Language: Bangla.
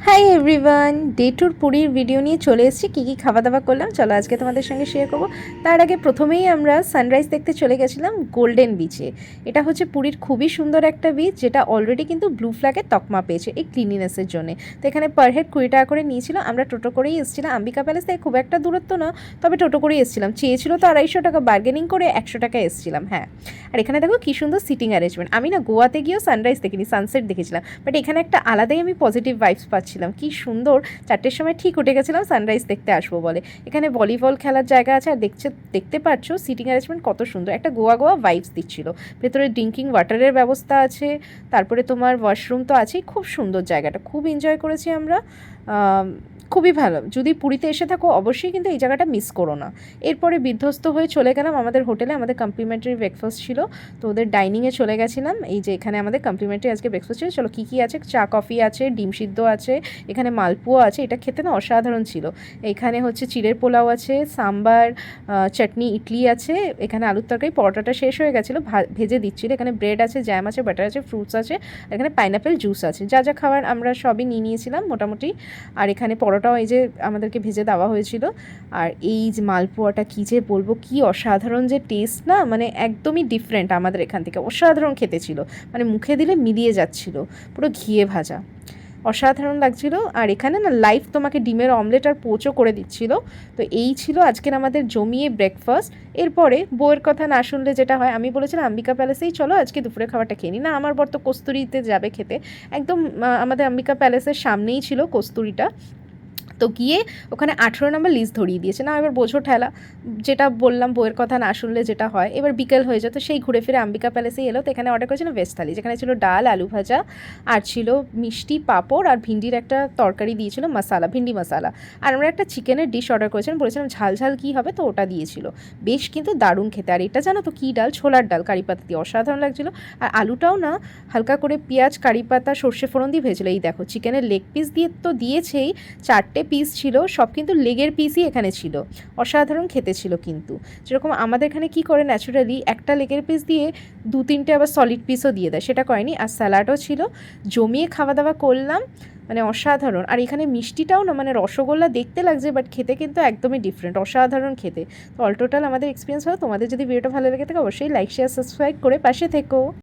হাই এভরিওয়ান, ডে ট্যুর পুরীর ভিডিও নিয়ে চলে এসেছি। কী কী খাওয়া দাওয়া করলাম চলো আজকে তোমাদের সঙ্গে শেয়ার করবো। তার আগে প্রথমেই আমরা সানরাইজ দেখতে চলে গেছিলাম গোল্ডেন বিচে। এটা হচ্ছে পুরীর খুবই সুন্দর একটা বিচ, যেটা অলরেডি কিন্তু ব্লু ফ্ল্যাগের তকমা পেয়েছে এই ক্লিনিনেসের জন্য। তো এখানে পার হেড 20 টাকা করে নিয়েছিল। আমরা টোটো করেই এসেছিলাম, আম্বিকা প্যালেস থেকে খুব একটা দূরত্ব না, তবে টোটো করেই এসেছিলাম। চেয়েছিল তো 250 টাকা, বার্গেনিং করে 100 টাকা এসেছিলাম। হ্যাঁ, আর এখানে দেখো কী সুন্দর সিটিং অ্যারেঞ্জমেন্ট। আমি না গোয়াতে গিয়েও সানরাইজ দেখিনি, সানসেট দেখেছিলাম, বাট এখানে একটা আলাদাই আমি পজিটিভ ভাইবস পাচ্ছিলাম। কি সুন্দর, 4টের সময় ঠিক উঠে গেছিলাম সানরাইজ দেখতে আসবো বলে। এখানে ভলিবল খেলার জায়গা আছে, আর দেখতে পাচ্ছ সিটিং অ্যারেঞ্জমেন্ট কত সুন্দর, একটা গোয়া গোয়া ভাইবস দিচ্ছিল। ভেতরে ড্রিঙ্কিং ওয়াটারের ব্যবস্থা আছে, তারপরে তোমার ওয়াশরুম তো আছেই। খুব সুন্দর জায়গাটা, খুব এনজয় করেছি আমরা। খুবই ভালো। যদি পুরীতে এসে থাকো অবশ্যই কিন্তু এই জায়গাটা মিস করো না। এরপরে বিধ্বস্ত হয়ে চলে গেলাম আমাদের হোটেলে। আমাদের কমপ্লিমেন্টারি ব্রেকফাস্ট ছিল, তো ওদের ডাইনিংয়ে চলে গেছিলাম। এই যে এখানে আমাদের কমপ্লিমেন্টারি আজকে ব্রেকফাস্ট ছিল। চলো কী কী আছে, চা কফি আছে, ডিম সিদ্ধ আছে, এখানে মালপোয়া আছে, এটা খেতে না অসাধারণ ছিল। এখানে হচ্ছে চিড়ের পোলাও আছে, সাম্বার, চাটনি, ইডলি আছে। এখানে আলুর তরকারি, পরোটাটা শেষ হয়ে গেছিলো, ভেজে দিচ্ছিলো। এখানে ব্রেড আছে, জ্যাম আছে, বাটার আছে, ফ্রুটস আছে, এখানে পাইনাপেল জুস আছে। যা যা খাবার আমরা সবই নিয়ে নিয়েছিলাম মোটামুটি। আর এখানে পরোটাও এই যে আমাদেরকে ভেজে দেওয়া হয়েছিল। আর এই যে মালপোয়াটা কী যে বলবো, কি অসাধারণ যে টেস্ট না, মানে একদমই ডিফারেন্ট আমাদের এখান থেকে। অসাধারণ খেতে ছিল, মানে মুখে দিলে মিলিয়ে যাচ্ছিল, পুরো ঘিয়ে ভাজা, অসাধারণ লাগছিল। আর এখানে না লাইভ তোমাকে ডিমের অমলেট আর পোচও করে দিচ্ছিল। তো এই ছিল আজকের আমাদের জমিয়ে ব্রেকফাস্ট। এরপরে বউয়ের কথা না শুনলে যেটা হয়, আমি বলেছিলাম আম্বিকা প্যালেসেই চলো আজকে দুপুরে খাবারটা খেয়ে নিই। না, আমার বর তো কস্তুরিতে যাবে খেতে। একদম আমাদের আম্বিকা প্যালেসের সামনেই ছিল কস্তুরিটা। তো গিয়ে ওখানে 18 নম্বর লিস্ট ধরিয়ে দিয়েছে। না, এবার বোঝো ঠেলা, যেটা বললাম বইয়ের কথা না শুনলে যেটা হয়। এবার বিকেল হয়ে যেত, সেই ঘুরে ফিরে আম্বিকা প্যালেসেই এলো। তো এখানে অর্ডার করেছিল ভেজ থালি, যেখানে ছিল ডাল, আলু ভাজা, আর ছিল মিষ্টি, পাঁপড়, আর ভিন্ডির একটা তরকারি দিয়েছিল, মশালা, ভিন্ডি মশালা। আর আমরা একটা চিকেনের ডিশ অর্ডার করেছিলাম, বলেছিলাম ঝাল ঝাল কী হবে, তো ওটা দিয়েছিল। বেশ কিন্তু দারুণ খেতে। আর এটা জানো তো কী ডাল, ছোলার ডাল, কারি পাতা দিয়ে, অসাধারণ লাগছিলো। আর আলুটাও না হালকা করে পেঁয়াজ, কারি পাতা, সর্ষে ফোড়ন দিয়ে ভেজেছিল। এই দেখো চিকেনের লেগ পিস দিয়ে তো দিয়েছেই, 4টে পিস ছিল, সব কিন্তু লেগের পিসই এখানে ছিল। অসাধারণ খেতে ছিল কিন্তু। যেরকম আমাদের এখানে কি করে ন্যাচুরালি একটা লেগের পিস দিয়ে 2-3টে আবার সলিড পিসও দিয়ে দেয়, সেটা করেনি। আর স্যালাডও ছিল। জমিয়ে খাওয়া দাওয়া করলাম, মানে অসাধারণ। আর এখানে মিষ্টিটাও না, মানে রসগোল্লা দেখতে লাগছে, বাট খেতে কিন্তু একদমই ডিফারেন্ট, অসাধারণ খেতে। তো অল টোটাল আমাদের এক্সপিরিয়েন্স হলো। তোমাদের যদি ভিডিওটা ভালো লেগে থাকে অবশ্যই লাইক, শেয়ার, সাবস্ক্রাইব করে পাশে থেকো।